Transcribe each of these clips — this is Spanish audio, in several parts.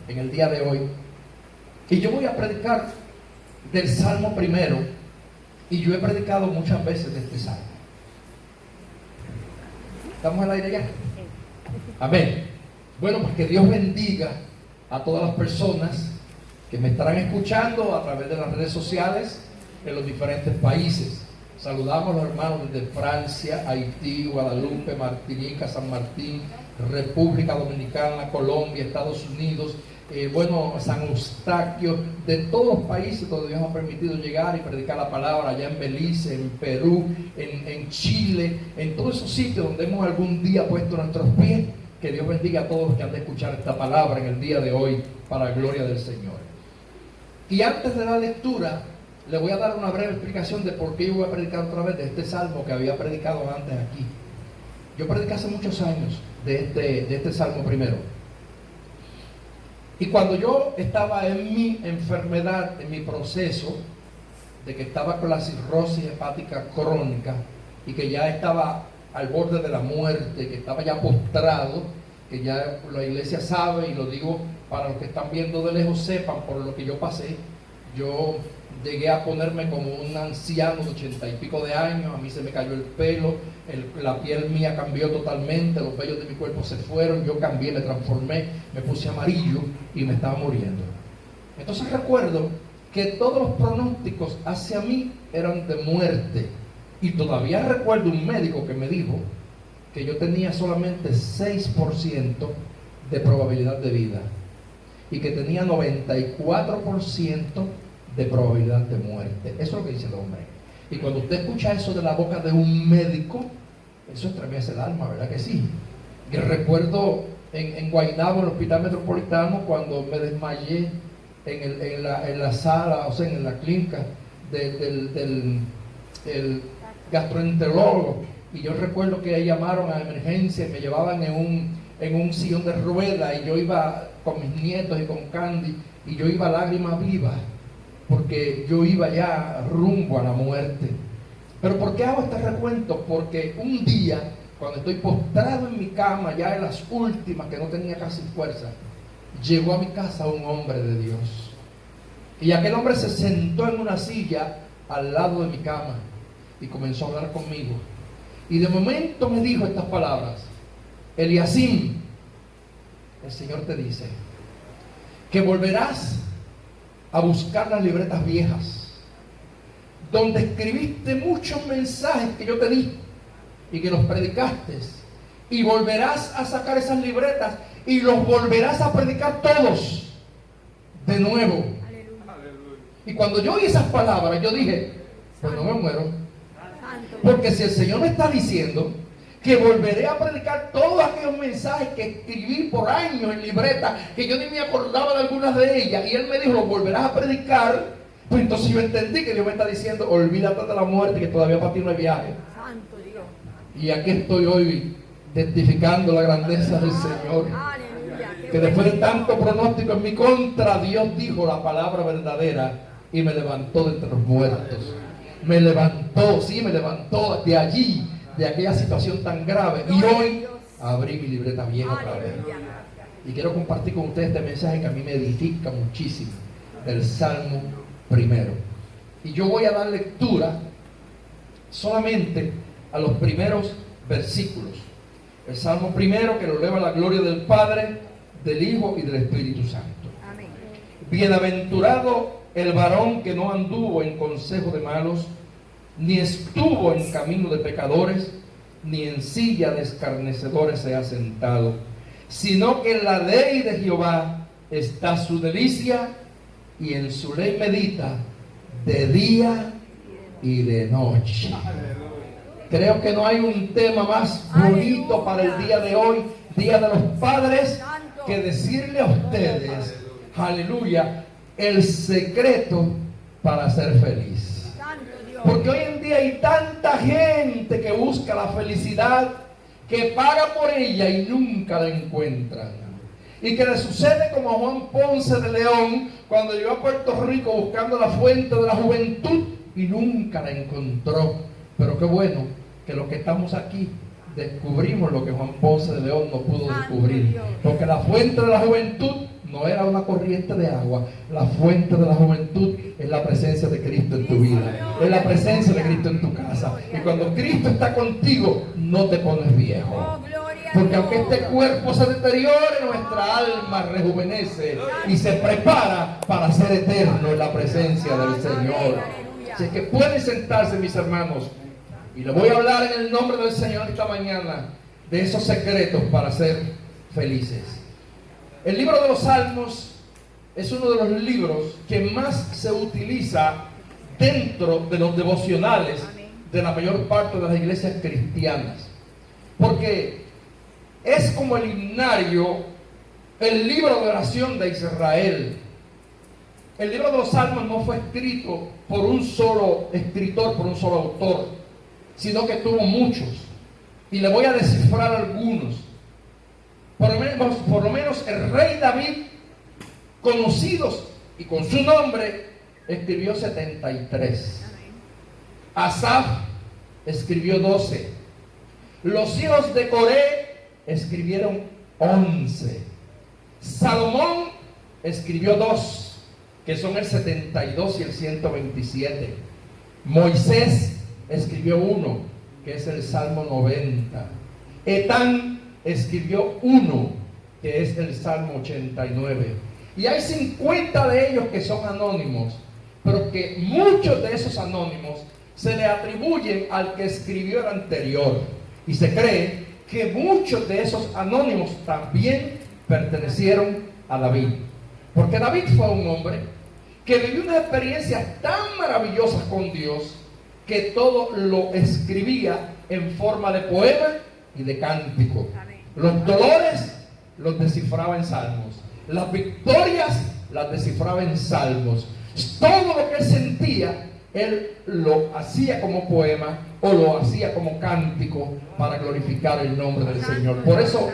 en el día de hoy. Y yo voy a predicar del Salmo primero. Y yo he predicado muchas veces de este Salmo. ¿Estamos al aire ya? Amén. Bueno, pues que Dios bendiga a todas las personas que me estarán escuchando a través de las redes sociales en los diferentes países. Saludamos a los hermanos desde Francia, Haití, Guadalupe, Martinica, San Martín, República Dominicana, Colombia, Estados Unidos, San Eustaquio, de todos los países donde Dios ha permitido llegar y predicar la palabra, allá en Belice, en Perú, en Chile, en todos esos sitios donde hemos algún día puesto nuestros pies. Que Dios bendiga a todos los que han de escuchar esta palabra en el día de hoy para la gloria del Señor. Y antes de la lectura, le voy a dar una breve explicación de por qué yo voy a predicar otra vez de este salmo que había predicado antes aquí. Yo prediqué hace muchos años de este salmo primero. Y cuando yo estaba en mi enfermedad, en mi proceso, de que estaba con la cirrosis hepática crónica y que ya estaba al borde de la muerte, que estaba ya postrado, que ya la iglesia sabe, y lo digo para los que están viendo de lejos, sepan por lo que yo pasé. Yo llegué a ponerme como un anciano de 80 y pico de años, a mí se me cayó el pelo, la piel mía cambió totalmente, los vellos de mi cuerpo se fueron, yo cambié, me transformé, me puse amarillo y me estaba muriendo. Entonces recuerdo que todos los pronósticos hacia mí eran de muerte, y todavía recuerdo un médico que me dijo que yo tenía solamente 6% de probabilidad de vida y que tenía 94% de probabilidad de muerte. Eso es lo que dice el hombre. Y cuando usted escucha eso de la boca de un médico, eso estremece el alma, ¿verdad que sí? Yo recuerdo en Guaynabo, en el Hospital Metropolitano, cuando me desmayé en la sala, o sea, en la clínica del gastroenterólogo, y yo recuerdo que llamaron a emergencia y me llevaban en un sillón de ruedas, y yo iba con mis nietos y con Candy, y yo iba lágrimas vivas, porque yo iba ya rumbo a la muerte. Pero ¿por qué hago este recuento? Porque un día, cuando estoy postrado en mi cama, ya en las últimas, que no tenía casi fuerza, llegó a mi casa un hombre de Dios, y aquel hombre se sentó en una silla al lado de mi cama y comenzó a hablar conmigo, y de momento me dijo estas palabras: Eliasim, el Señor te dice que volverás a buscar las libretas viejas donde escribiste muchos mensajes que yo te di y que los predicaste, y volverás a sacar esas libretas y los volverás a predicar todos de nuevo. Aleluya. Y cuando yo oí esas palabras, yo dije: pues no me muero, porque si el Señor me está diciendo que volveré a predicar todos aquellos mensajes que escribí por años en libreta, que yo ni me acordaba de algunas de ellas, y Él me dijo: lo volverás a predicar, pues entonces yo entendí que Dios me está diciendo: olvídate de la muerte, que todavía para ti no hay viaje. Santo Dios. Y aquí estoy hoy testificando la grandeza del Señor. Que después de tanto pronóstico en mi contra, Dios dijo la palabra verdadera y me levantó de entre los muertos. Me levantó, sí, me levantó de allí, de aquella situación tan grave, y hoy abrí mi libreta vieja otra vez. Y quiero compartir con ustedes este mensaje que a mí me edifica muchísimo, del Salmo primero. Y yo voy a dar lectura solamente a los primeros versículos. El Salmo primero, que lo eleva a la gloria del Padre, del Hijo y del Espíritu Santo. Amén. Bienaventurado el varón que no anduvo en consejo de malos, ni estuvo en camino de pecadores, ni en silla de escarnecedores se ha sentado, sino que en la ley de Jehová está su delicia, y en su ley medita de día y de noche. Creo que no hay un tema más bonito para el día de hoy, Día de los Padres, que decirle a ustedes, aleluya, el secreto para ser feliz. Porque hoy en día hay tanta gente que busca la felicidad, que paga por ella y nunca la encuentran. Y que le sucede como a Juan Ponce de León, cuando llegó a Puerto Rico buscando la fuente de la juventud y nunca la encontró. Pero qué bueno que los que estamos aquí descubrimos lo que Juan Ponce de León no pudo descubrir. Porque la fuente de la juventud no era una corriente de agua. La fuente de la juventud es la presencia de Cristo en tu vida, es la presencia de Cristo en tu casa. Y cuando Cristo está contigo, no te pones viejo. Porque aunque este cuerpo se deteriore, nuestra alma rejuvenece y se prepara para ser eterno en la presencia del Señor. Así que pueden sentarse, mis hermanos, y les voy a hablar en el nombre del Señor esta mañana de esos secretos para ser felices. El libro de los Salmos es uno de los libros que más se utiliza dentro de los devocionales de la mayor parte de las iglesias cristianas, porque es como el himnario, el libro de oración de Israel. El libro de los Salmos no fue escrito por un solo escritor, por un solo autor, sino que tuvo muchos. Y le voy a descifrar algunos. Por lo menos el rey David, conocidos y con su nombre, escribió 73. Asaf escribió 12. Los hijos de Coré escribieron 11. Salomón escribió 2, que son el 72 y el 127. Moisés escribió 1, que es el Salmo 90. Etán escribió 1, que es el Salmo 89. Y hay 50 de ellos que son anónimos, pero que muchos de esos anónimos se le atribuyen al que escribió el anterior. Y se cree que muchos de esos anónimos también pertenecieron a David. Porque David fue un hombre que vivió unas experiencias tan maravillosas con Dios que todo lo escribía en forma de poema y de cántico. Los dolores los descifraba en salmos, las victorias las descifraba en salmos. Todo lo que él sentía, él lo hacía como poema o lo hacía como cántico para glorificar el nombre del Señor. Por eso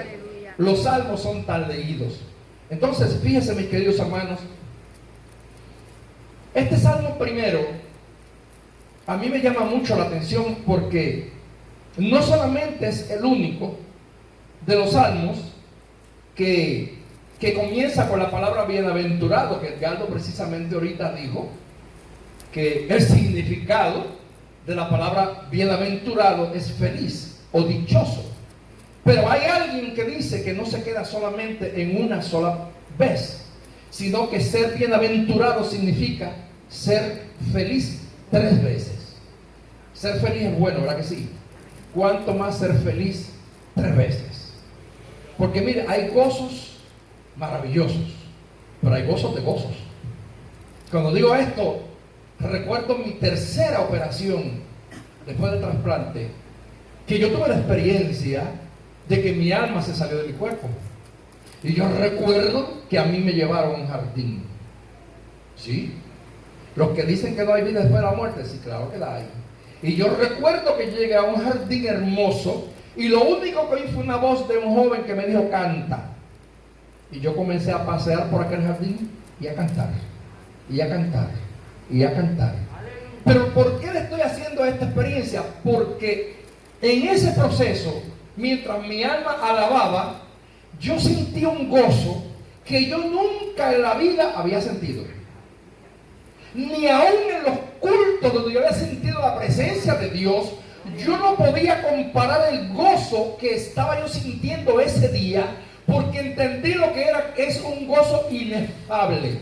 los salmos son tan leídos. Entonces, fíjense, mis queridos hermanos, este salmo primero a mí me llama mucho la atención porque no solamente es el único de los salmos que comienza con la palabra bienaventurado, que Edgardo precisamente ahorita dijo que el significado de la palabra bienaventurado es feliz o dichoso. Pero hay alguien que dice que no se queda solamente en una sola vez, sino que ser bienaventurado significa ser feliz 3 veces. Ser feliz es bueno, ¿verdad que sí? ¿Cuánto más ser feliz 3 veces? Porque mire, hay gozos maravillosos, pero hay gozos de gozos. Cuando digo esto, recuerdo mi tercera operación después del trasplante, que yo tuve la experiencia de que mi alma se salió de mi cuerpo. Y yo recuerdo que a mí me llevaron a un jardín. ¿Sí? Los que dicen que no hay vida después de la muerte, sí, claro que la hay. Y yo recuerdo que llegué a un jardín hermoso y lo único que oí fue una voz de un joven que me dijo: canta. Y yo comencé a pasear por aquel jardín y a cantar, y a cantar, y a cantar. Pero ¿por qué le estoy haciendo esta experiencia? Porque en ese proceso, mientras mi alma alababa, yo sentí un gozo que yo nunca en la vida había sentido. Ni aún en los cultos donde yo había sentido la presencia de Dios, yo no podía comparar el gozo que estaba yo sintiendo ese día, porque entendí lo que era. Es un gozo inefable.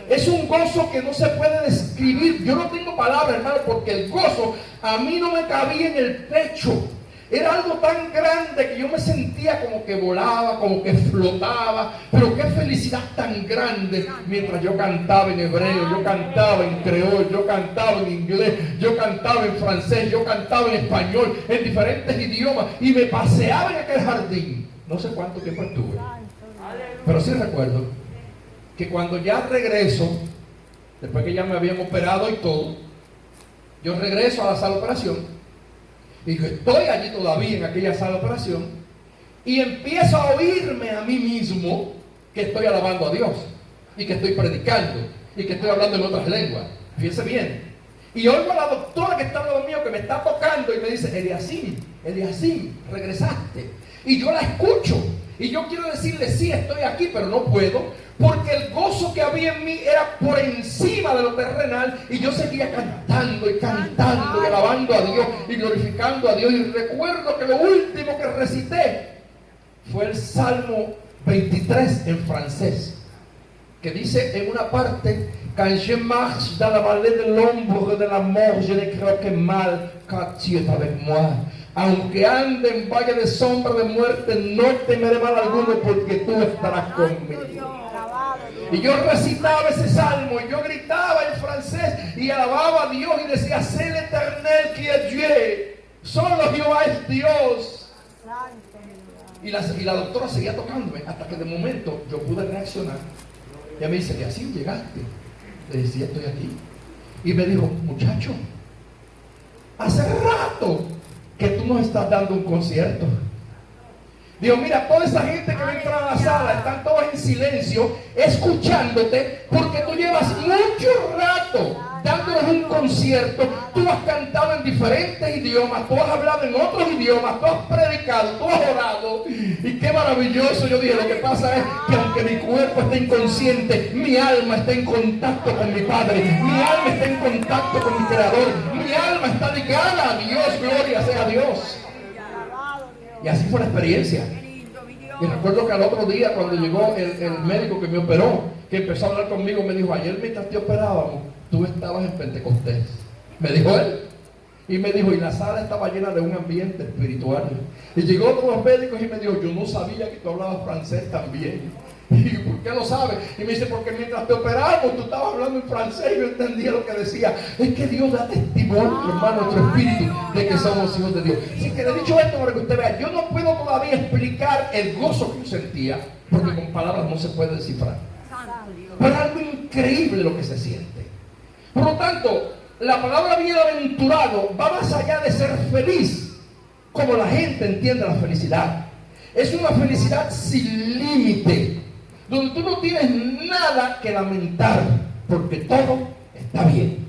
Es un gozo que no se puede describir. Yo no tengo palabras, hermano, porque el gozo a mí no me cabía en el pecho. Era algo tan grande que yo me sentía como que volaba, como que flotaba. Pero qué felicidad tan grande mientras yo cantaba en hebreo, yo cantaba en creol, yo cantaba en inglés, yo cantaba en francés, yo cantaba en español, en diferentes idiomas, y me paseaba en aquel jardín. No sé cuánto tiempo estuve, pero sí recuerdo que cuando ya regreso, después que ya me habían operado y todo, yo regreso a la sala de operación. Y yo estoy allí todavía en aquella sala de operación y empiezo a oírme a mí mismo que estoy alabando a Dios y que estoy predicando y que estoy hablando en otras lenguas. Fíjense bien. Y oigo a la doctora que está al lado mío que me está tocando y me dice: Eliasim, Eliasim, regresaste. Y yo la escucho Y yo quiero decirle, sí, estoy aquí, pero no puedo, porque el gozo que había en mí era por encima de lo terrenal, y yo seguía cantando y cantando y alabando a Dios y glorificando a Dios. Y recuerdo que lo último que recité fue el Salmo 23 en francés, que dice en una parte: Quand je marche dans la vallée de l'ombre de la mort, je ne crains que mal, car tu es avec moi. Aunque ande en valle de sombra de muerte, no temeré mal alguno, porque tú estarás conmigo. Y yo recitaba ese salmo, y yo gritaba en francés y alababa a Dios y decía: C'est l'Éternel qui est Dieu, solo Jehová es Dios. Y la doctora seguía tocándome hasta que de momento yo pude reaccionar. Ella me dice: ¿y así llegaste? Le decía: estoy aquí. Y me dijo: muchacho, hace rato que tú nos estás dando un concierto. Digo: mira, toda esa gente que va a entrar a la sala están todos en silencio escuchándote, porque tú llevas mucho rato dándonos un concierto. Tú has cantado en diferentes idiomas, tú has hablado en otros idiomas, tú has predicado, tú has orado, y qué maravilloso. Yo dije: lo que pasa es que aunque mi cuerpo esté inconsciente, mi alma está en contacto con mi Padre, mi alma está en contacto con mi Creador, mi alma está ligada a Dios. Gloria sea a Dios. Y así fue la experiencia. Y recuerdo que al otro día, cuando llegó el médico que me operó, que empezó a hablar conmigo, me dijo: ayer mientras te operábamos, tú estabas en Pentecostés. Me dijo él. Y me dijo, y la sala estaba llena de un ambiente espiritual. Y llegó otro los médicos y me dijo: yo no sabía que tú hablabas francés también. Y yo: ¿por qué lo sabes? Y me dice: porque mientras te operamos, tú estabas hablando en francés y yo entendía lo que decía. Es que Dios da testimonio, hermano, nuestro espíritu, de que somos hijos de Dios. Así que le he dicho esto para que usted vea: yo no puedo todavía explicar el gozo que yo sentía, porque con palabras no se puede descifrar. Pero es algo increíble lo que se siente. Por lo tanto, la palabra bienaventurado va más allá de ser feliz, como la gente entiende la felicidad. Es una felicidad sin límite, donde tú no tienes nada que lamentar, porque todo está bien.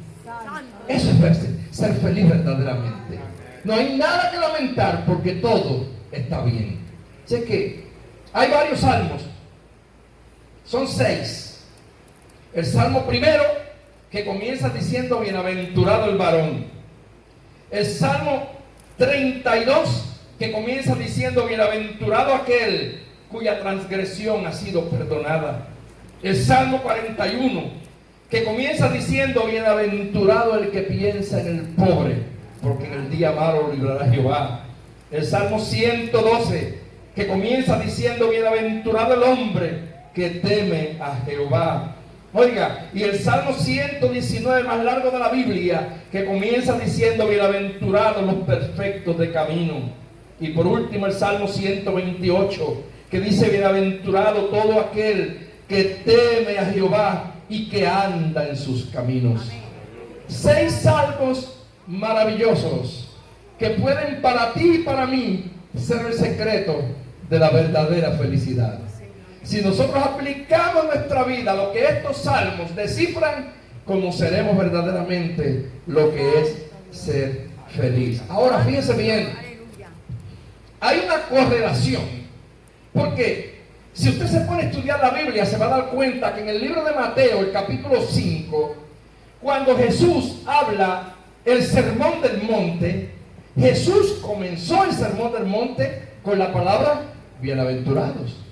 Eso es ser feliz verdaderamente. No hay nada que lamentar, porque todo está bien. Sé que hay varios salmos, son 6. El salmo primero, que comienza diciendo: bienaventurado el varón. El salmo 32, que comienza diciendo: bienaventurado aquel cuya transgresión ha sido perdonada. El salmo 41, que comienza diciendo: bienaventurado el que piensa en el pobre, porque en el día malo lo librará Jehová. El salmo 112, que comienza diciendo: bienaventurado el hombre que teme a Jehová. Oiga, y el Salmo 119, más largo de la Biblia, que comienza diciendo: bienaventurados los perfectos de camino. Y por último el Salmo 128, que dice: bienaventurado todo aquel que teme a Jehová y que anda en sus caminos. Amén. 6 salmos maravillosos que pueden para ti y para mí ser el secreto de la verdadera felicidad. Si nosotros aplicamos en nuestra vida lo que estos salmos descifran, conoceremos verdaderamente lo que es ser feliz. Ahora fíjense bien, hay una correlación, porque si usted se pone a estudiar la Biblia, se va a dar cuenta que en el libro de Mateo, el capítulo 5, cuando Jesús habla el sermón del monte, Jesús comenzó el sermón del monte con la palabra bienaventurados.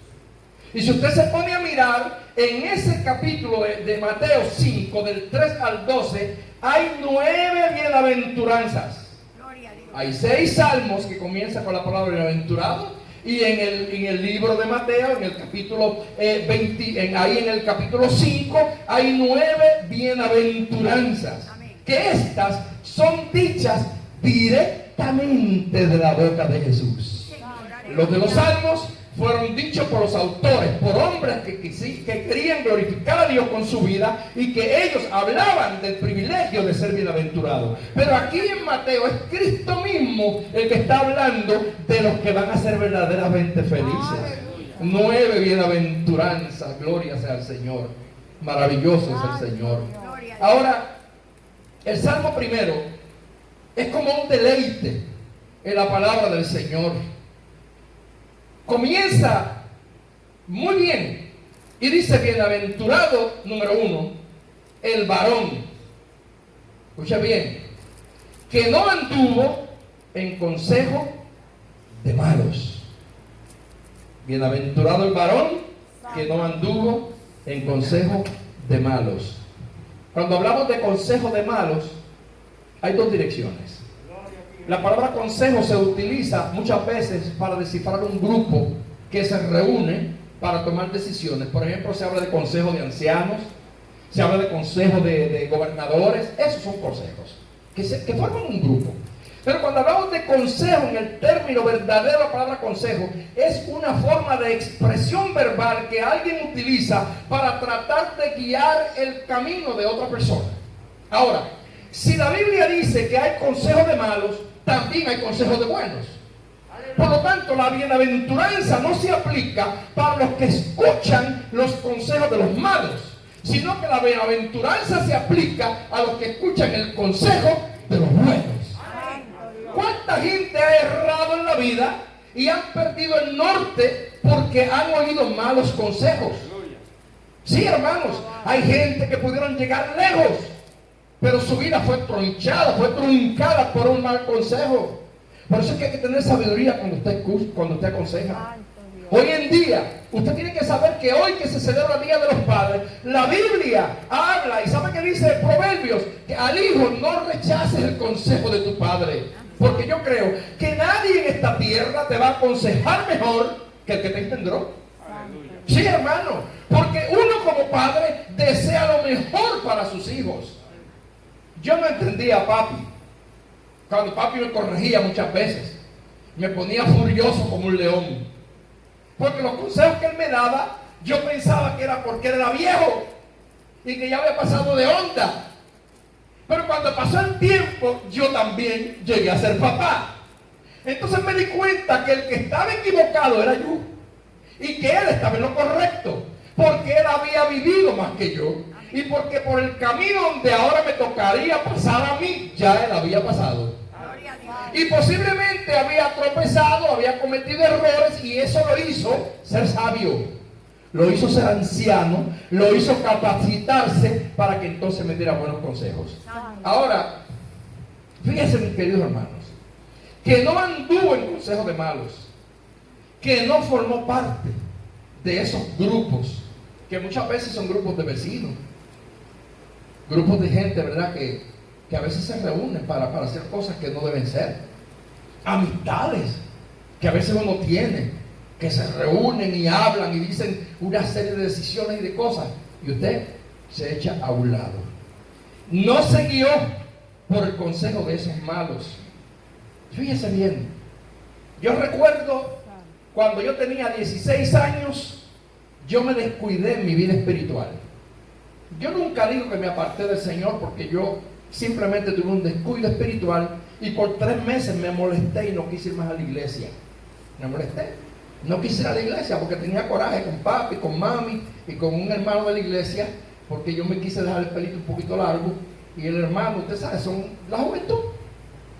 Y si usted se pone a mirar en ese capítulo de Mateo 5, del 3 al 12, hay 9 bienaventuranzas. Hay 6 salmos que comienzan con la palabra bienaventurado, y en el libro de Mateo, en el capítulo 20, ahí en el capítulo 5, hay 9 bienaventuranzas. Que estas son dichas directamente de la boca de Jesús. Los de los salmos fueron dichos por los autores, por hombres que querían glorificar a Dios con su vida, y que ellos hablaban del privilegio de ser bienaventurados. Pero aquí en Mateo es Cristo mismo el que está hablando de los que van a ser verdaderamente felices. 9 bienaventuranzas, gloria sea al Señor. Maravilloso es el Señor. Ahora, el Salmo primero es como un deleite en la palabra del Señor. Comienza Muy bien. Y dice, bienaventurado, número 1, el varón. Escucha bien. Que no anduvo en consejo de malos. Bienaventurado el varón que no anduvo en consejo de malos. Cuando hablamos de consejo de malos, hay dos direcciones. La palabra consejo se utiliza muchas veces para descifrar un grupo que se reúne para tomar decisiones. Por ejemplo, se habla de consejo de ancianos, se habla de consejo de gobernadores. Esos son consejos que forman un grupo. Pero cuando hablamos de consejo, en el término verdadero, la palabra consejo es una forma de expresión verbal que alguien utiliza para tratar de guiar el camino de otra persona. Ahora, si la Biblia dice que hay consejos de malos, también hay consejos de buenos. Por lo tanto, la bienaventuranza no se aplica para los que escuchan los consejos de los malos, sino que la bienaventuranza se aplica a los que escuchan el consejo de los buenos. ¿Cuánta gente ha errado en la vida y han perdido el norte porque han oído malos consejos? Sí, hermanos, hay gente que pudieron llegar lejos, pero su vida fue tronchada, fue truncada por un mal consejo. Por eso es que hay que tener sabiduría cuando usted aconseja. Hoy en día, usted tiene que saber que hoy que se celebra el Día de los Padres, la Biblia habla, y ¿sabe qué dice Proverbios? Que al hijo no rechaces el consejo de tu padre. Porque yo creo que nadie en esta tierra te va a aconsejar mejor que el que te engendró. Sí, hermano, porque uno como padre desea lo mejor para sus hijos. Yo no entendía a papi. Cuando papi me corregía muchas veces, me ponía furioso como un león. Porque los consejos que él me daba, yo pensaba que era porque él era viejo y que ya había pasado de onda. Pero cuando pasó el tiempo, yo también llegué a ser papá. Entonces me di cuenta que el que estaba equivocado era yo y que él estaba en lo correcto, porque él había vivido más que yo y porque por el camino donde ahora me tocaría pasar a mí, ya él había pasado. Y posiblemente había tropezado, había cometido errores, y eso lo hizo ser sabio, lo hizo ser anciano, lo hizo capacitarse para que entonces me diera buenos consejos. Ahora, fíjense, mis queridos hermanos, que no anduvo en consejos de malos, que no formó parte de esos grupos, que muchas veces son grupos de vecinos, grupos de gente, ¿verdad?, que a veces se reúnen para hacer cosas que no deben ser. Amistades que a veces uno tiene, que se reúnen y hablan y dicen una serie de decisiones y de cosas, y usted se echa a un lado. No se guió por el consejo de esos malos. Fíjese bien, yo recuerdo cuando yo tenía 16 años, yo me descuidé en mi vida espiritual. Yo nunca digo que me aparté del Señor, porque yo simplemente tuve un descuido espiritual y por 3 meses me molesté y no quise ir más a la iglesia. Me molesté. No quise ir a la iglesia porque tenía coraje con papi, con mami y con un hermano de la iglesia, porque yo me quise dejar el pelito un poquito largo. Y el hermano, usted sabe, son la juventud.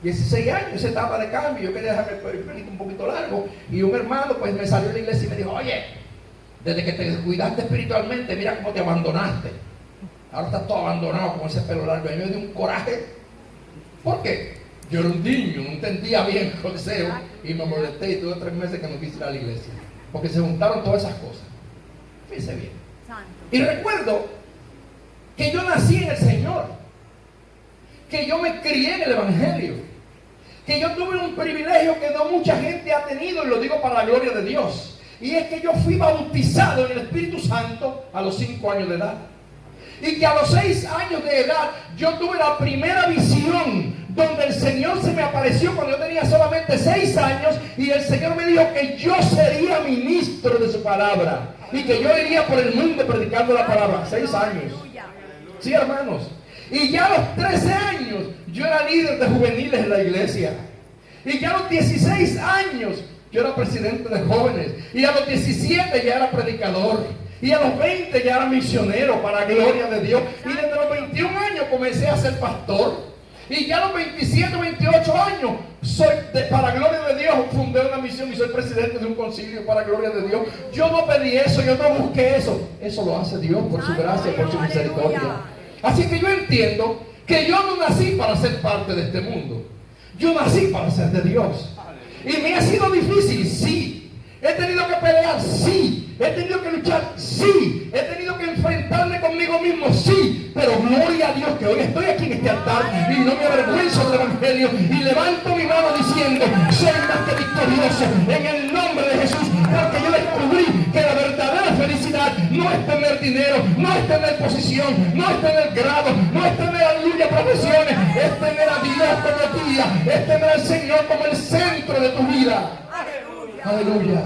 16 años, esa etapa de cambio, yo quería dejarme el pelito un poquito largo. Y un hermano pues me salió de la iglesia y me dijo: oye, desde que te descuidaste espiritualmente, mira cómo te abandonaste. Ahora estás todo abandonado con ese pelo largo. Y me dio un coraje. ¿Por qué? Yo era un niño, no entendía bien el consejo y me molesté y tuve 3 meses que no quise ir a la iglesia. Porque se juntaron todas esas cosas. Fíjense bien. Y recuerdo que yo nací en el Señor, que yo me crié en el Evangelio, que yo tuve un privilegio que no mucha gente ha tenido, y lo digo para la gloria de Dios. Y es que yo fui bautizado en el Espíritu Santo a los 5 años de edad. Y que a los 6 años de edad yo tuve la primera visión donde el Señor se me apareció cuando yo tenía solamente 6 años, y el Señor me dijo que yo sería ministro de su palabra y que yo iría por el mundo predicando la palabra. 6 años. Sí, hermanos. Y ya a los 13 años yo era líder de juveniles en la iglesia. Y ya a los 16 años yo era presidente de jóvenes. Y a los 17 ya era predicador. Y a los 20 ya era misionero para la gloria de Dios. Y desde los 21 años comencé a ser pastor. Y ya a los 27, 28 años, para gloria de Dios, fundé una misión y soy presidente de un concilio para gloria de Dios. Yo no pedí eso, yo no busqué eso. Eso lo hace Dios por su gracia, por su misericordia. Así que yo entiendo que yo no nací para ser parte de este mundo. Yo nací para ser de Dios. Y me ha sido difícil, sí. He tenido que pelear, sí. He tenido que luchar, sí. He tenido que enfrentarme conmigo mismo, sí. Pero gloria a Dios que hoy estoy aquí en este altar y no me avergüenzo del Evangelio y levanto mi mano diciendo: soy más que victorioso en el nombre de Jesús, porque yo descubrí que la verdadera felicidad no es tener dinero, no es tener posición, no es tener grado, no es tener, aleluya, profesiones, es tener a Dios como guía, es tener al Señor como el centro de tu vida. Aleluya.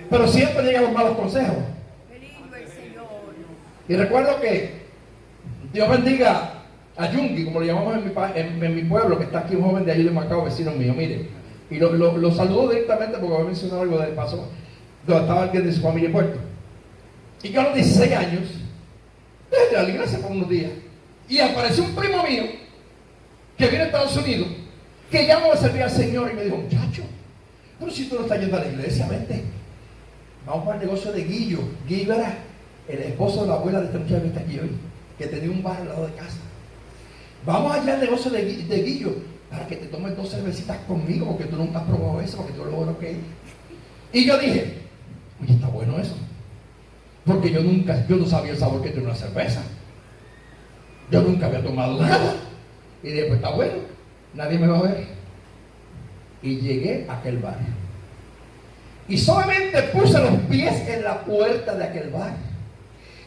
Pero siempre llegan los malos consejos. Y recuerdo que Dios bendiga a Yungi, como le llamamos en mi pueblo, que está aquí un joven de allí de Macao, vecino mío, mire. Y lo saludo directamente porque voy a mencionar algo del paso, donde estaba alguien de su familia en Puerto. Y que a los 16 años, desde la iglesia por unos días, y apareció un primo mío que viene a Estados Unidos, que ya no le servía al Señor, y me dijo: muchacho, pero si tú no estás yendo a la iglesia, vente. Vamos para el negocio de Guillo. Guillo era el esposo de la abuela de este muchacho que está aquí hoy, que tenía un bar al lado de casa. Vamos allá al negocio de Guillo para que te tomes 2 cervecitas conmigo, porque tú nunca has probado eso, porque tú eres bueno que es. Y yo dije: oye, está bueno eso. Porque yo no sabía el sabor que tiene una cerveza. Yo nunca había tomado nada. Y dije: pues está bueno, nadie me va a ver. Y llegué a aquel bar. Y solamente puse los pies en la puerta de aquel bar.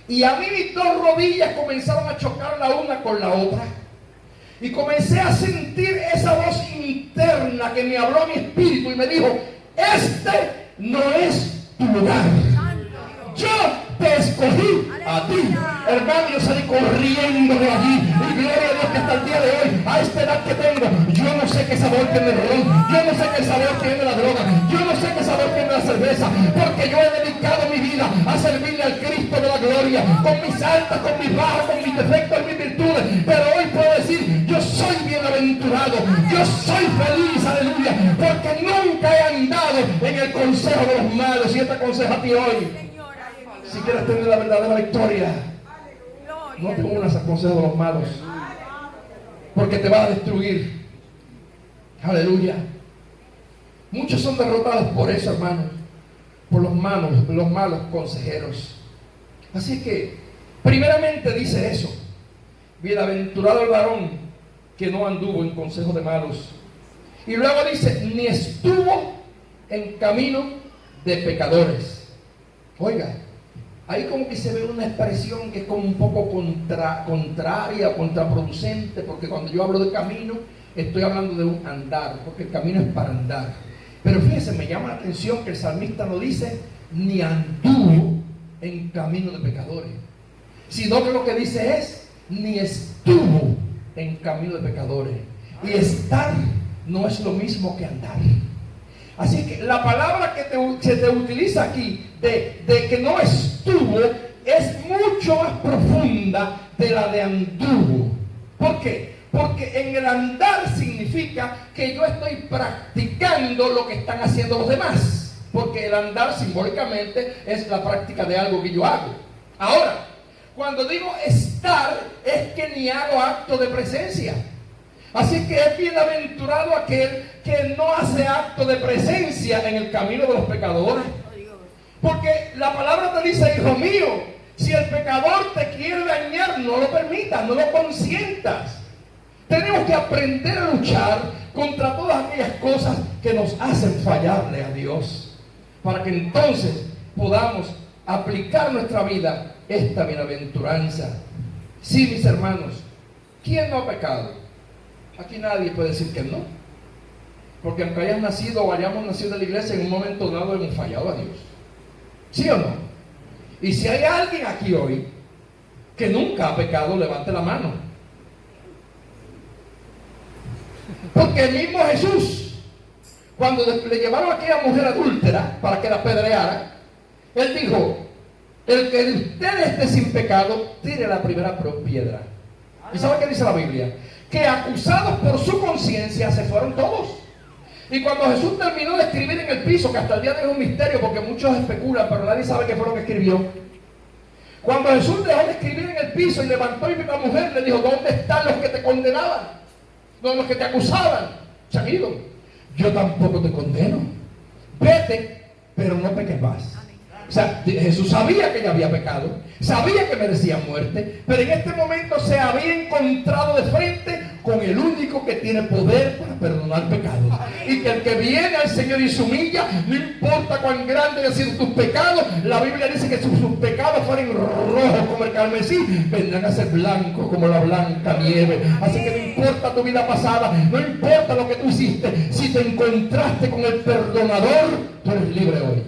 Y a mí mis 2 rodillas comenzaron a chocar la una con la otra. Y comencé a sentir esa voz interna que me habló a mi espíritu y me dijo: este no es tu lugar. Yo te escogí a ti. Hermano, yo salí corriendo de allí. Y gloria a Dios que hasta el día de hoy, a esta edad que tengo, yo no sé qué sabor tiene el ron, yo no sé qué sabor tiene la droga, yo no sé qué sabor tiene la cerveza, porque yo he dedicado mi vida a servirle al Cristo de la gloria, con mis altas, con mis bajas, con mis defectos y mis virtudes. Pero hoy puedo decir: yo soy bienaventurado, yo soy feliz, aleluya, porque nunca he andado en el consejo de los malos. Y este consejo a ti hoy: si quieres tener la verdadera victoria, no te unas al consejo de los malos, porque te va a destruir. Aleluya. Muchos son derrotados por eso, hermanos, por los malos consejeros. Así que, primeramente dice eso: bienaventurado el varón que no anduvo en consejo de malos. Y luego dice: ni estuvo en camino de pecadores. Oiga, ahí como que se ve una expresión que es como un poco contraria o contraproducente, porque cuando yo hablo de camino, estoy hablando de un andar, porque el camino es para andar. Pero fíjense, me llama la atención que el salmista no dice ni anduvo en camino de pecadores, sino que lo que dice es: ni estuvo en camino de pecadores. Y estar no es lo mismo que andar. Así que la palabra que se te utiliza aquí de que no estuvo es mucho más profunda de la de anduvo. ¿Por qué? Porque en el andar significa que yo estoy practicando lo que están haciendo los demás. Porque el andar simbólicamente es la práctica de algo que yo hago. Ahora, cuando digo estar, es que ni hago acto de presencia. Así que es bienaventurado aquel que no hace acto de presencia en el camino de los pecadores. Porque la palabra te dice: hijo mío, si el pecador te quiere dañar, no lo permitas, no lo consientas. Tenemos que aprender a luchar contra todas aquellas cosas que nos hacen fallarle a Dios, para que entonces podamos aplicar en nuestra vida esta bienaventuranza. Sí, mis hermanos, ¿quién no ha pecado? Aquí nadie puede decir que no, porque aunque hayas nacido o hayamos nacido en la iglesia, en un momento dado hemos fallado a Dios. ¿Sí o no? Y si hay alguien aquí hoy que nunca ha pecado, levante la mano. Porque el mismo Jesús, cuando le llevaron a aquella mujer adúltera para que la apedreara, él dijo: el que de ustedes esté sin pecado, tire la primera piedra. ¿Y sabe qué dice la Biblia? que acusados por su conciencia se fueron todos. Y cuando Jesús terminó de escribir en el piso, que hasta el día de hoy es un misterio porque muchos especulan, pero nadie sabe qué fue lo que escribió. Cuando Jesús dejó de escribir en el piso y levantó y vio a la mujer, le dijo: ¿dónde están los que te condenaban? ¿Dónde los que te acusaban? Se han ido. Yo tampoco te condeno. Vete, pero no peques más. O sea, Jesús sabía que ella había pecado, sabía que merecía muerte, pero en este momento se había encontrado de frente con el único que tiene poder para perdonar pecados. Y que el que viene al Señor y se humilla, no importa cuán grande hayan sido tus pecados, la Biblia dice que si sus pecados fueren rojos como el carmesí, vendrán a ser blancos como la blanca nieve. Así que no importa tu vida pasada, no importa lo que tú hiciste, si te encontraste con el perdonador, tú eres libre hoy.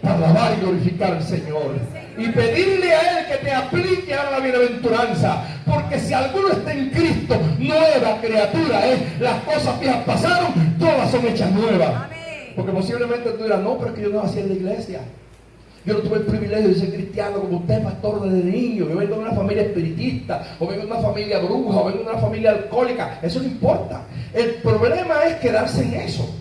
Para alabar y glorificar al Señor y pedirle a Él que te aplique a la bienaventuranza, porque si alguno está en Cristo, nueva criatura es. Las cosas viejas pasaron, todas son hechas nuevas. Porque posiblemente tú dirás: no, pero es que yo no nací en la iglesia, yo no tuve el privilegio de ser cristiano como usted, pastor, desde niño. Yo vengo de una familia espiritista, o vengo de una familia bruja, o vengo de una familia alcohólica. Eso no importa. El problema es quedarse en eso.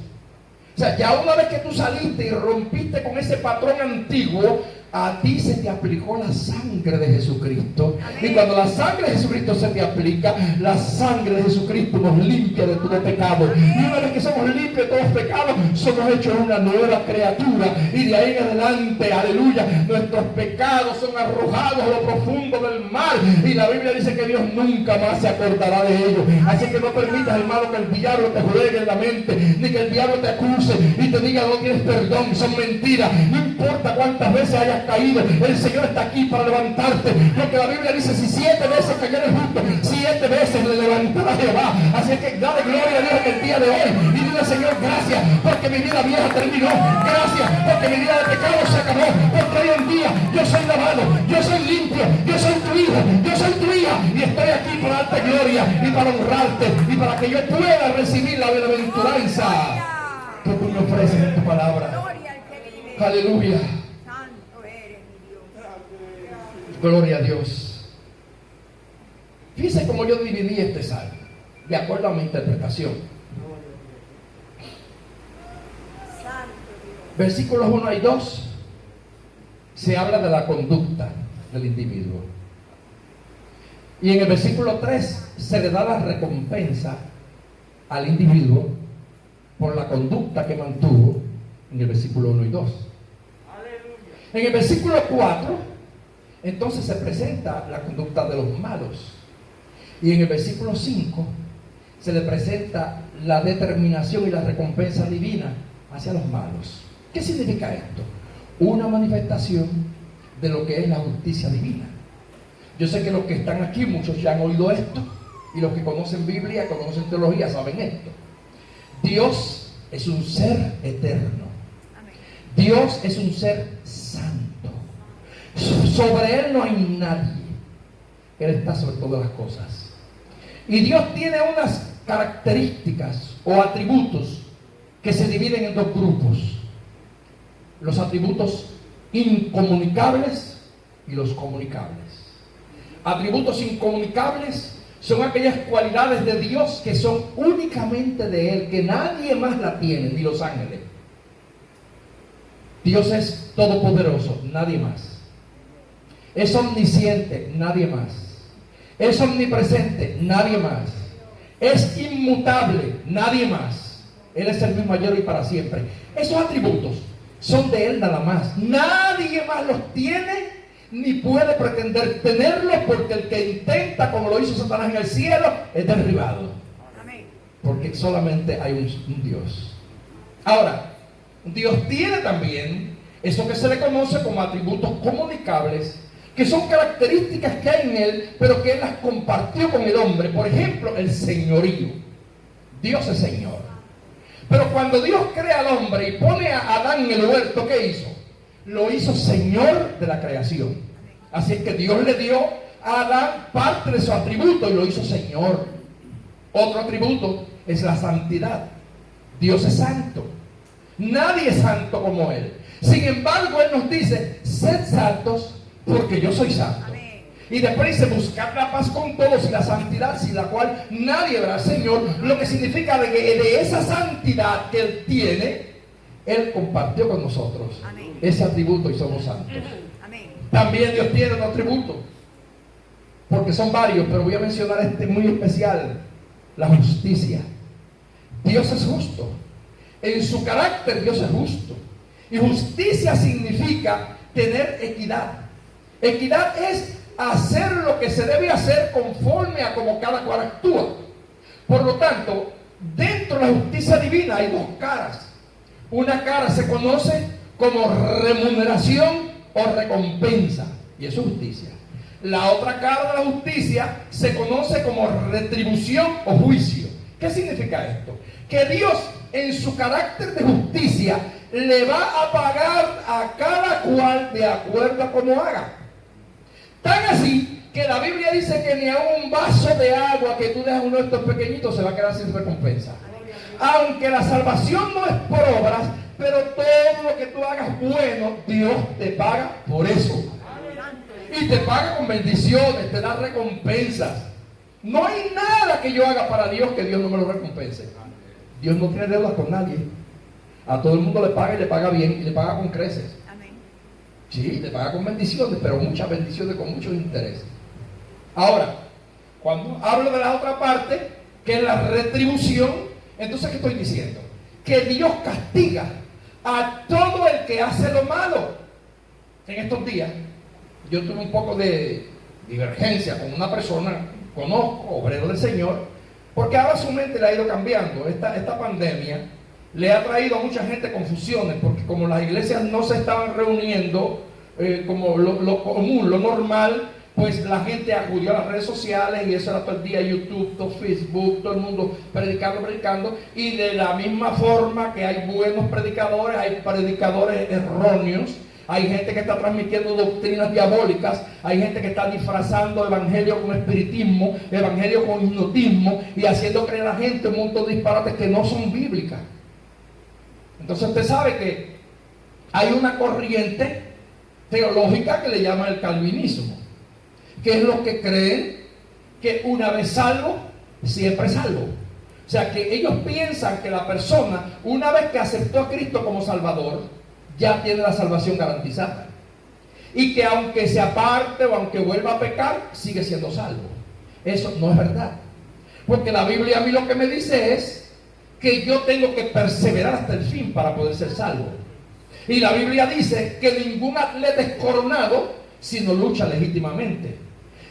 O sea, ya una vez que tú saliste y rompiste con ese patrón antiguo, a ti se te aplicó la sangre de Jesucristo. Amén. Y cuando la sangre de Jesucristo se te aplica, la sangre de Jesucristo nos limpia de todo pecado. Amén. Y una vez que somos limpios de todos pecados, somos hechos una nueva criatura. Y de ahí en adelante, aleluya, nuestros pecados son arrojados a lo profundo del mar. Y la Biblia dice que Dios nunca más se acordará de ellos. Así que no permitas, hermano, que el diablo te juegue en la mente, ni que el diablo te acuse y te diga: no tienes perdón. Son mentiras. No importa cuántas veces hayas caído, el Señor está aquí para levantarte, porque la Biblia dice: si 7 veces cayere justo, 7 veces le levantará Jehová. Así que dale gloria a Dios en el día de hoy y dile: Señor, gracias porque mi vida vieja terminó, gracias porque mi vida de pecado se acabó, porque hoy en día yo soy lavado, yo soy limpio, yo soy tu hijo, yo soy tu hija, y estoy aquí para darte gloria y para honrarte y para que yo pueda recibir la bienaventuranza que tú me ofreces en tu palabra. Aleluya. Gloria a Dios. Fíjense cómo yo dividí este salmo, de acuerdo a mi interpretación. Versículos 1 y 2 se habla de la conducta del individuo. Y en el versículo 3 se le da la recompensa al individuo por la conducta que mantuvo en el versículo 1 y 2. En el versículo 4 entonces se presenta la conducta de los malos. Y en el versículo 5 se le presenta la determinación y la recompensa divina hacia los malos. ¿Qué significa esto? Una manifestación de lo que es la justicia divina. Yo sé que los que están aquí, muchos ya han oído esto, y los que conocen Biblia, conocen teología, saben esto. Dios es un ser eterno. Dios es un ser santo. Sobre Él no hay nadie. Él está sobre todas las cosas. Y Dios tiene unas características o atributos que se dividen en dos grupos: los atributos incomunicables y los comunicables. Atributos incomunicables son aquellas cualidades de Dios que son únicamente de Él, que nadie más la tiene, ni los ángeles. Dios es todopoderoso, nadie más. Es omnisciente, nadie más. Es omnipresente, nadie más. Es inmutable, nadie más. Él es el mismo ayer y para siempre. Esos atributos son de Él nada más. Nadie más los tiene ni puede pretender tenerlos, porque el que intenta, como lo hizo Satanás en el cielo, es derribado. Amén. Porque solamente hay un Dios. Ahora, Dios tiene también eso que se le conoce como atributos comunicables, que son características que hay en Él, pero que Él las compartió con el hombre. Por ejemplo, el señorío. Dios es Señor. Pero cuando Dios crea al hombre y pone a Adán en el huerto, ¿qué hizo? Lo hizo Señor de la creación. Así es que Dios le dio a Adán parte de su atributo y lo hizo Señor. Otro atributo es la santidad. Dios es santo. Nadie es santo como Él. Sin embargo, Él nos dice: sed santos porque yo soy santo. Y después dice, buscar la paz con todos y la santidad sin la cual nadie verá al Señor. Lo que significa de que de esa santidad que Él tiene, Él compartió con nosotros. Amén. Ese atributo y somos santos. Amén. También Dios tiene un atributo, porque son varios, pero voy a mencionar este muy especial: la justicia. Dios es justo. En su carácter Dios es justo. Y justicia significa tener equidad. Equidad es hacer lo que se debe hacer conforme a como cada cual actúa. Por lo tanto, dentro de la justicia divina hay dos caras. Una cara se conoce como remuneración o recompensa, y eso es justicia. La otra cara de la justicia se conoce como retribución o juicio. ¿Qué significa esto? Que Dios, en su carácter de justicia, le va a pagar a cada cual de acuerdo a cómo haga. Tan así que la Biblia dice que ni a un vaso de agua que tú dejas uno de estos pequeñitos se va a quedar sin recompensa. Aunque la salvación no es por obras, pero todo lo que tú hagas bueno, Dios te paga por eso. Y te paga con bendiciones, te da recompensas. No hay nada que yo haga para Dios que Dios no me lo recompense. Dios no tiene deudas con nadie. A todo el mundo le paga y le paga bien y le paga con creces. Sí, le paga con bendiciones, pero muchas bendiciones con muchos intereses. Ahora, cuando hablo de la otra parte, que es la retribución, entonces ¿qué estoy diciendo? Que Dios castiga a todo el que hace lo malo. En estos días, yo tuve un poco de divergencia con una persona, conozco, obrero del Señor, porque ahora su mente le ha ido cambiando. Esta pandemia le ha traído a mucha gente confusiones, porque como las iglesias no se estaban reuniendo como lo común, lo normal, pues la gente acudió a las redes sociales y eso era todo el día YouTube, todo Facebook, todo el mundo predicando, y de la misma forma que hay buenos predicadores, hay predicadores erróneos. Hay gente que está transmitiendo doctrinas diabólicas, hay gente que está disfrazando evangelio con espiritismo, evangelio con hipnotismo y haciendo creer a la gente un montón de disparates que no son bíblicas. Entonces usted sabe que hay una corriente teológica que le llaman el calvinismo, que es los que creen que una vez salvo, siempre salvo. O sea que ellos piensan que la persona, una vez que aceptó a Cristo como Salvador, ya tiene la salvación garantizada. Y que aunque se aparte o aunque vuelva a pecar, sigue siendo salvo. Eso no es verdad. Porque la Biblia a mí lo que me dice es que yo tengo que perseverar hasta el fin para poder ser salvo. Y la Biblia dice que ningún atleta es coronado si no lucha legítimamente.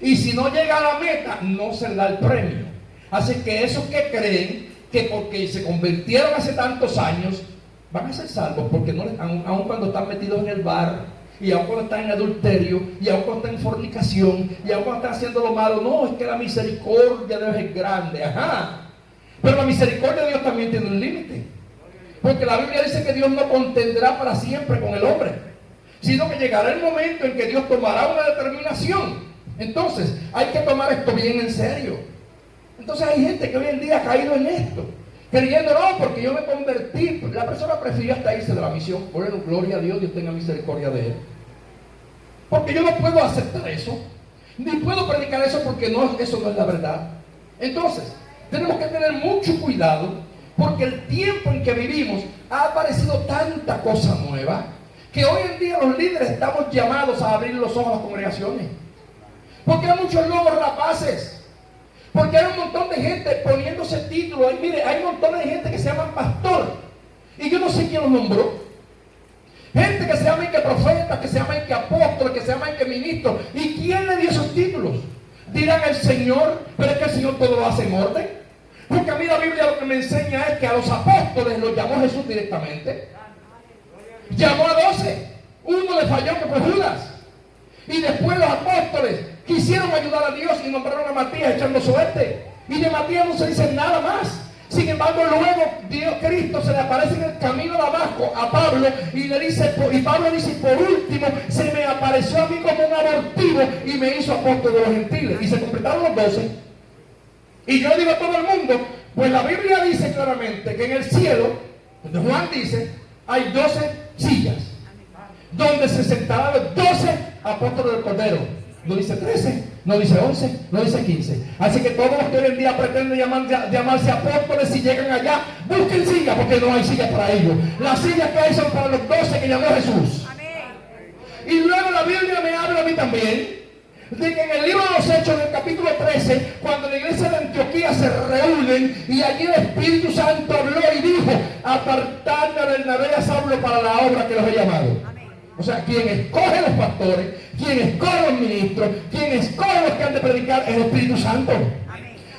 Y si no llega a la meta, no se le da el premio. Así que esos que creen que porque se convirtieron hace tantos años, van a ser salvos, porque no, aun cuando están metidos en el bar, y aun cuando están en adulterio, y aun cuando están en fornicación, y aun cuando están haciendo lo malo, no, es que la misericordia de Dios es grande, ajá. Pero la misericordia de Dios también tiene un límite. Porque la Biblia dice que Dios no contendrá para siempre con el hombre, sino que llegará el momento en que Dios tomará una determinación. Entonces, hay que tomar esto bien en serio. Entonces hay gente que hoy en día ha caído en esto, creyendo, no, porque yo me convertí. La persona prefirió hasta irse de la misión. Bueno, gloria a Dios, Dios tenga misericordia de él. Porque yo no puedo aceptar eso, ni puedo predicar eso, porque eso no es la verdad. Entonces, tenemos que tener mucho cuidado, porque el tiempo en que vivimos ha aparecido tanta cosa nueva, que hoy en día los líderes estamos llamados a abrir los ojos a las congregaciones. Porque hay muchos lobos rapaces. Porque hay un montón de gente poniéndose títulos. Y mire, hay un montón de gente que se llama pastor. Y yo no sé quién los nombró. Gente que se llama que profeta, que se llama que apóstol, que se llama que ministro. ¿Y quién le dio esos títulos? Dirán el Señor, pero es que el Señor todo lo hace en orden. Porque a mí la Biblia lo que me enseña es que a los apóstoles los llamó Jesús directamente. Llamó a 12. Uno le falló, que fue Judas. Y después los apóstoles quisieron ayudar a Dios y nombraron a Matías echando suerte. Y de Matías no se dice nada más. Sin embargo, luego Dios Cristo se le aparece en el camino de Damasco a Pablo y le dice, y Pablo dice, por último, se me apareció a mí como un abortivo y me hizo apóstol de los gentiles. Y se completaron los 12. Y yo digo a todo el mundo, pues la Biblia dice claramente que en el cielo, donde Juan dice, hay 12 sillas, donde se sentarán los 12 apóstoles del Cordero. No dice 13, no dice 11, no dice 15. Así que todos los que hoy en día pretenden llamarse apóstoles, si llegan allá, busquen silla, porque no hay silla para ellos. Las sillas que hay son para los 12 que llamó Jesús. Y luego la Biblia me habla a mí también de que en el libro de los Hechos, en el capítulo 13, cuando la iglesia de Antioquía se reúnen y allí el Espíritu Santo habló y dijo: apartadme a Bernabé y a Saulo para la obra que los he llamado. O sea, quien escoge los pastores, quien escoge los ministros, quien escoge los que han de predicar es el Espíritu Santo.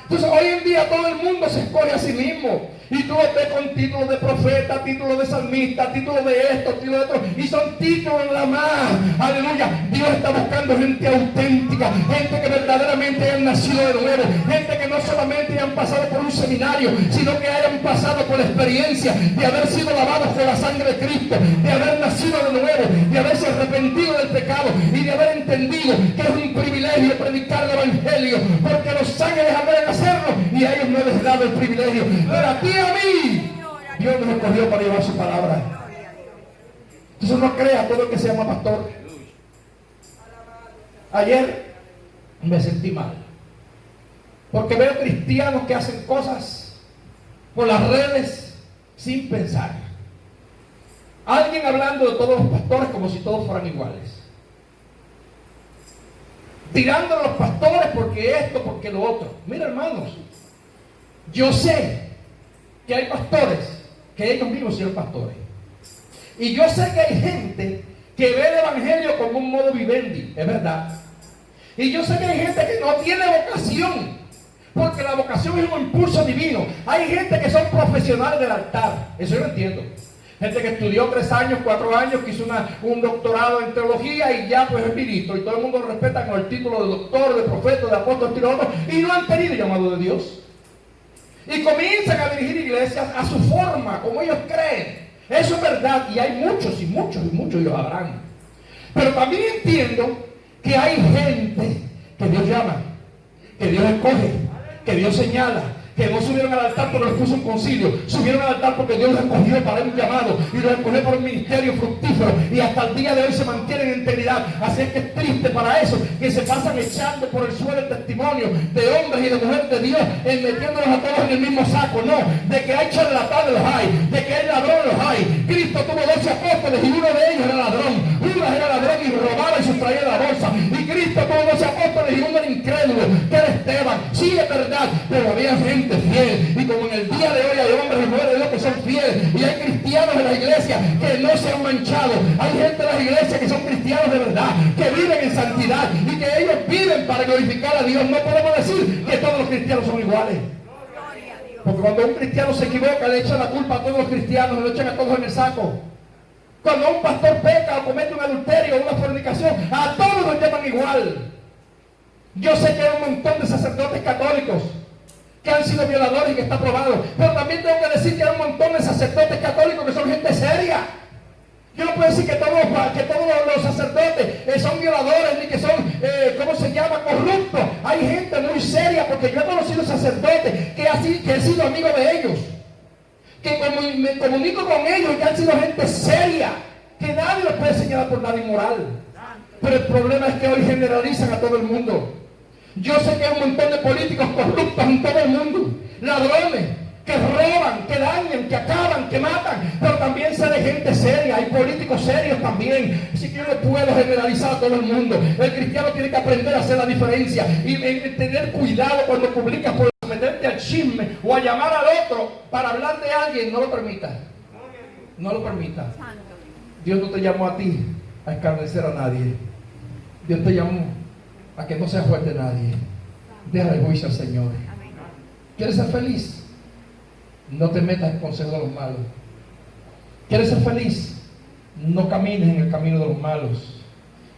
Entonces hoy en día todo el mundo se escoge a sí mismo. Y tú los ves con títulos de profeta, títulos de salmista, títulos de esto, títulos de otro. Y son títulos nada más. Aleluya. Dios está buscando gente auténtica. Gente que verdaderamente hayan nacido de nuevo. Gente que no solamente hayan pasado por un seminario, sino que hayan pasado por la experiencia de haber sido lavados con la sangre de Cristo. De haber nacido de nuevo. De haberse arrepentido del pecado. Y de haber entendido que es un privilegio predicar el Evangelio. Porque los ángeles pueden hacerlo y a ellos no les dado el privilegio. Pero a ti, a mí, Dios nos escogió para llevar su palabra. Entonces no crea todo el que se llama pastor. Ayer me sentí mal porque veo cristianos que hacen cosas por las redes sin pensar. Alguien hablando de todos los pastores como si todos fueran iguales, tirando a los pastores porque esto, porque lo otro. Mira, hermanos, yo sé que hay pastores que ellos mismos son pastores, y yo sé que hay gente que ve el evangelio como un modo vivendi, es verdad. Y yo sé que hay gente que no tiene vocación, porque la vocación es un impulso divino. Hay gente que son profesionales del altar, eso yo lo entiendo. Gente que estudió 3 años, 4 años, que hizo un doctorado en teología y ya pues es ministro, y todo el mundo lo respeta con el título de doctor, de profeta, de apóstol, y no han tenido llamado de Dios. Y comienzan a dirigir iglesias a su forma, como ellos creen. Eso es verdad, y hay muchos y muchos y muchos, y los habrán. Pero también entiendo que hay gente que Dios llama, que Dios escoge, que Dios señala, que no subieron al altar porque les puso un concilio, subieron al altar porque Dios los escogió para un llamado y los escogió para un ministerio fructífero, y hasta el día de hoy se mantienen en integridad. Así es que es triste para eso, que se pasan echando por el suelo el testimonio de hombres y de mujeres de Dios, metiéndolos a todos en el mismo saco. No, de que hay charlatanes los hay, de que hay ladrones los hay. Cristo tuvo 12 apóstoles y uno de ellos era ladrón. Judas era ladrón y robaba y sustraía la bolsa. Y Cristo tuvo 12 apóstoles y uno era incrédulo, que era Esteban. Sí, es verdad, pero había gente fiel. Y como en el día de hoy hay hombres y mujeres de Dios que son fieles, y hay cristianos en la iglesia que no se han manchado, hay gente en las iglesias que son cristianos de verdad, que viven en santidad y que ellos viven para glorificar a Dios. No podemos decir que todos los cristianos son iguales, porque cuando un cristiano se equivoca le echan la culpa a todos los cristianos y lo echan a todos en el saco. Cuando un pastor peca o comete un adulterio o una fornicación, a todos los llaman igual. Yo sé que hay un montón de sacerdotes católicos que han sido violadores y que está probado, pero también tengo que decir que hay un montón de sacerdotes católicos que son gente seria. Yo no puedo decir que todos los sacerdotes son violadores ni que son, ¿cómo se llama?, corruptos. Hay gente muy seria, porque yo he conocido sacerdotes que he sido amigo de ellos, que me comunico con ellos y que han sido gente seria, que nadie los puede señalar por nada inmoral. Pero el problema es que hoy generalizan a todo el mundo. Yo sé que hay un montón de políticos corruptos en todo el mundo, ladrones, que roban, que dañan, que acaban, que matan, pero también sé de gente seria, hay políticos serios también. Así que yo no puedo generalizar a todo el mundo. El cristiano tiene que aprender a hacer la diferencia y tener cuidado cuando publicas, por meterte al chisme o a llamar al otro para hablar de alguien. No lo permitas, no lo permitas. Dios no te llamó a ti a escarnecer a nadie. Dios te llamó a que no sea fuerte nadie. Deja el juicio al Señor. ¿Quieres ser feliz? No te metas en consejo de los malos. ¿Quieres ser feliz? No camines en el camino de los malos.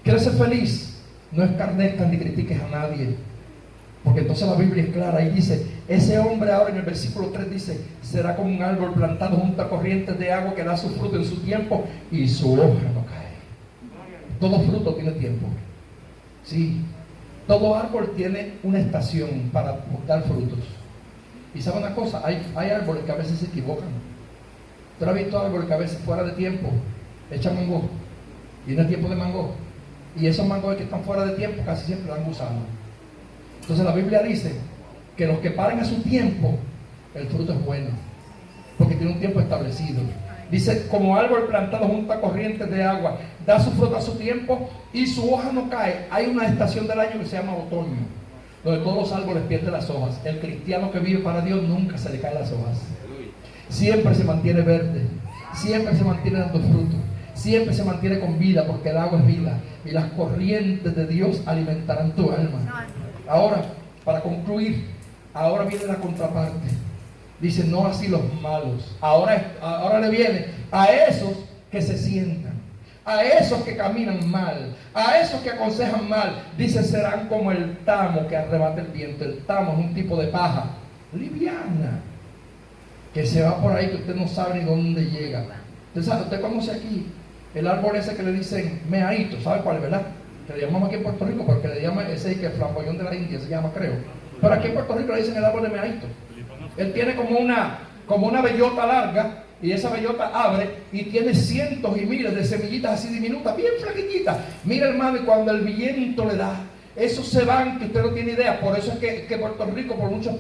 ¿Quieres ser feliz? No escarnezcas ni critiques a nadie, porque entonces la Biblia es clara y dice: ese hombre, ahora en el versículo 3 dice, será como un árbol plantado junto a corrientes de agua que da su fruto en su tiempo y su hoja no cae. Todo fruto tiene tiempo. Sí, todo árbol tiene una estación para dar frutos. Y sabe una cosa, hay árboles que a veces se equivocan. ¿Tú has visto árboles que a veces fuera de tiempo echan mango y no es tiempo de mango? Y esos mangos que están fuera de tiempo casi siempre dan gusanos. Entonces la Biblia dice que los que paren a su tiempo, el fruto es bueno, porque tiene un tiempo establecido. Dice, como árbol plantado junto a corrientes de agua, da su fruto a su tiempo y su hoja no cae. Hay una estación del año que se llama otoño, donde todos los árboles pierden las hojas. El cristiano que vive para Dios nunca se le caen las hojas. Siempre se mantiene verde, siempre se mantiene dando fruto, siempre se mantiene con vida, porque el agua es vida y las corrientes de Dios alimentarán tu alma. Ahora, para concluir, ahora viene la contraparte. Dice, no así los malos. Ahora le viene a esos que se sientan, a esos que caminan mal, a esos que aconsejan mal. Dice, serán como el tamo que arrebata el viento. El tamo es un tipo de paja liviana que se va por ahí, que usted no sabe ni dónde llega. Usted conoce aquí el árbol ese que le dicen meaíto, ¿sabe cuál es, verdad? Que le llamamos aquí en Puerto Rico, porque le llaman ese que flamboyón de la India, se llama, creo. Pero aquí en Puerto Rico le dicen el árbol de meaíto. Él tiene como una bellota larga, y esa bellota abre y tiene cientos y miles de semillitas así diminutas, bien flaquititas. Mira, hermano, y cuando el viento le da, esos se van, que usted no tiene idea. Por eso es que Puerto Rico, por muchas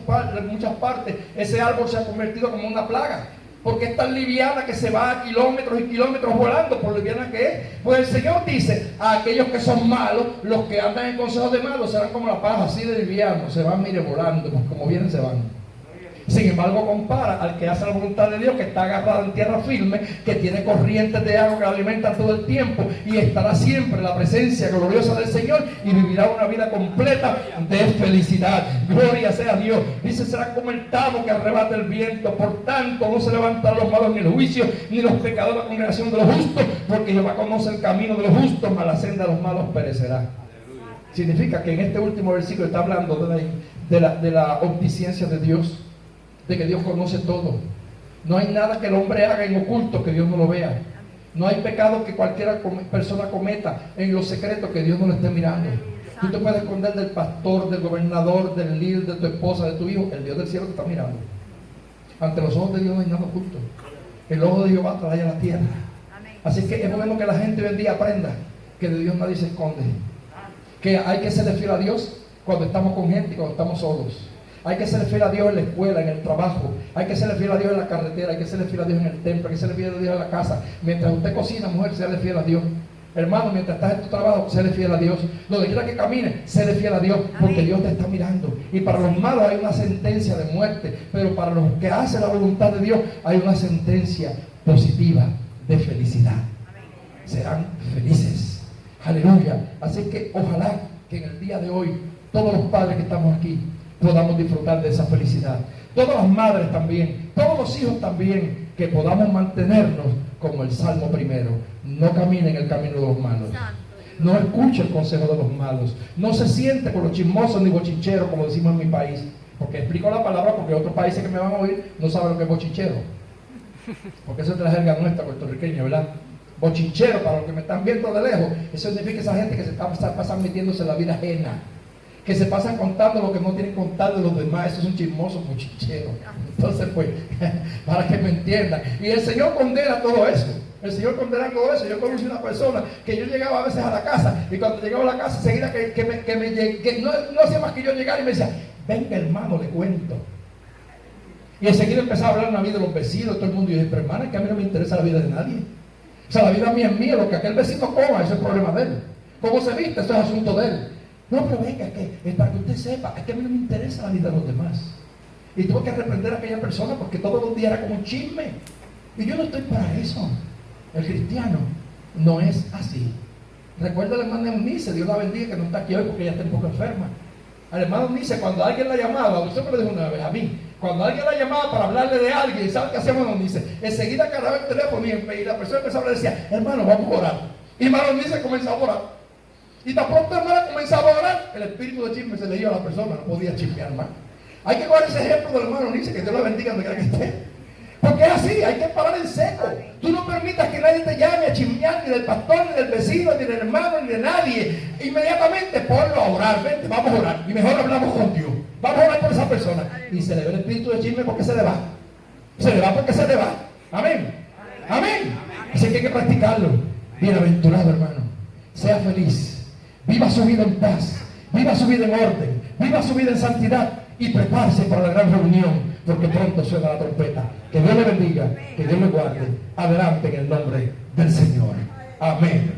partes, ese árbol se ha convertido como una plaga, porque es tan liviana que se va a kilómetros y kilómetros volando, por liviana que es. Pues el Señor dice, a aquellos que son malos, los que andan en consejos de malos, serán como la paja, así de liviano, se van, mire, volando, pues como vienen se van. Sin embargo, compara al que hace la voluntad de Dios, que está agarrado en tierra firme, que tiene corrientes de agua que lo alimentan todo el tiempo, y estará siempre en la presencia gloriosa del Señor, y vivirá una vida completa de felicidad. Gloria sea a Dios. Dice, será como el tamo que arrebata el viento. Por tanto, no se levantarán los malos en el juicio, ni los pecadores en la congregación de los justos, porque Jehová conoce el camino de los justos, mas la senda de los malos perecerá. Significa que en este último versículo está hablando de la omnisciencia de Dios, de que Dios conoce todo. No hay nada que el hombre haga en oculto que Dios no lo vea. No hay pecado que cualquier persona cometa en lo secreto que Dios no lo esté mirando. Tú te puedes esconder del pastor, del gobernador, del líder, de tu esposa, de tu hijo. El Dios del cielo te está mirando. Ante los ojos de Dios no hay nada oculto. El ojo de Jehová trae a la tierra. Así que es bueno que la gente hoy en día aprenda que de Dios nadie se esconde. Que hay que ser fiel a Dios cuando estamos con gente y cuando estamos solos. Hay que ser fiel a Dios en la escuela, en el trabajo. Hay que ser fiel a Dios en la carretera. Hay que ser fiel a Dios en el templo. Hay que ser fiel a Dios en la casa. Mientras usted cocina, mujer, séle fiel a Dios. Hermano, mientras estás en tu trabajo, séle fiel a Dios. Donde quiera que camine, séle fiel a Dios, porque Dios te está mirando. Y para los malos hay una sentencia de muerte, pero para los que hacen la voluntad de Dios hay una sentencia positiva de felicidad. Serán felices. Aleluya. Así que ojalá que en el día de hoy todos los padres que estamos aquí podamos disfrutar de esa felicidad. Todas las madres también, todos los hijos también, que podamos mantenernos como el Salmo primero. No camine en el camino de los malos. No escuche el consejo de los malos. No se siente con los chismosos ni bochincheros, como decimos en mi país. Porque explico la palabra, porque otros países que me van a oír no saben lo que es bochinchero. Porque eso es de la jerga nuestra puertorriqueña, ¿verdad? Bochinchero, para los que me están viendo de lejos, eso significa esa gente que se pasan metiéndose en la vida ajena, que se pasan contando lo que no tienen que contar de los demás. Eso es un chismoso bochinchero. Entonces, pues, para que me entiendan. Y el Señor condena todo eso. El Señor condena todo eso. Yo conocí una persona que yo llegaba a veces a la casa, y cuando llegaba a la casa, enseguida que no hacía más que yo llegar y me decía, venga hermano, le cuento. Y enseguida empezaba a hablar la vida de los vecinos, todo el mundo. Y yo dije, pero hermano, es que a mí no me interesa la vida de nadie. O sea, la vida mía es mía, lo que aquel vecino coma, eso es problema de él. Cómo se viste, eso es asunto de él. No, pero venga, es para que usted sepa, es que a mí no me interesa la vida de los demás. Y tuve que reprender a aquella persona porque todos los días era como un chisme. Y yo no estoy para eso. El cristiano no es así. Recuerda a la hermana Eunice, Dios la bendiga, que no está aquí hoy porque ella está un poco enferma. A la hermana Eunice, cuando alguien la llamaba, usted me lo dijo una vez a mí, cuando alguien la llamaba para hablarle de alguien, ¿sabe qué hacía hermana Eunice? Enseguida agarraba el teléfono y la persona empezaba a decir, hermano, vamos a orar. Y hermana Eunice comenzó a orar. Y tan pronto hermano comenzaba a orar, el espíritu de chisme se le dio a la persona, no podía chismear más. Hay que coger ese ejemplo del hermano Eunice, que Dios la bendiga donde quiera que esté. Porque es así, hay que parar en seco. Tú no permitas que nadie te llame a chismear, ni del pastor, ni del vecino, ni del hermano, ni de nadie. Inmediatamente ponlo a orar, vente, vamos a orar. Y mejor hablamos con Dios. Vamos a orar por esa persona. Y se le ve el espíritu de chisme porque se le va. Se le va porque se le va. Amén. Amén. Así que hay que practicarlo. Bienaventurado hermano. Sea feliz. Viva su vida en paz, viva su vida en orden, viva su vida en santidad y prepárese para la gran reunión, porque pronto suena la trompeta. Que Dios le bendiga, que Dios le guarde. Adelante en el nombre del Señor. Amén.